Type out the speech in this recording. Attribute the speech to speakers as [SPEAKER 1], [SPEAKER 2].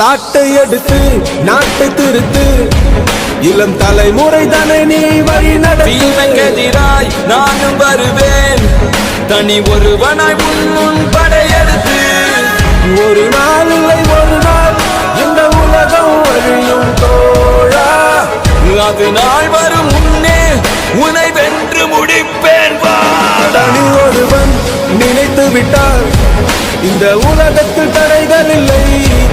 [SPEAKER 1] சாட்டை எடுத்து நாட்டை திருத்து, இளம் தலைமுறை தானே நீ வழி
[SPEAKER 2] நடத்துவதெதிராய் நானும் வருவேன், தனி ஒருவனாய் முன் படையெடுத்து.
[SPEAKER 1] ஒரு நாள் இல்லை ஒரு நாள் இந்த உலகம் அழியும் தோழா,
[SPEAKER 2] அது நாள் வரும் முன்னே உன்னை வென்று முடிப்பேன்.
[SPEAKER 1] தனி ஒருவன் நினைத்து விட்டால் இந்த உலகத்தில் தடைகள் இல்லை.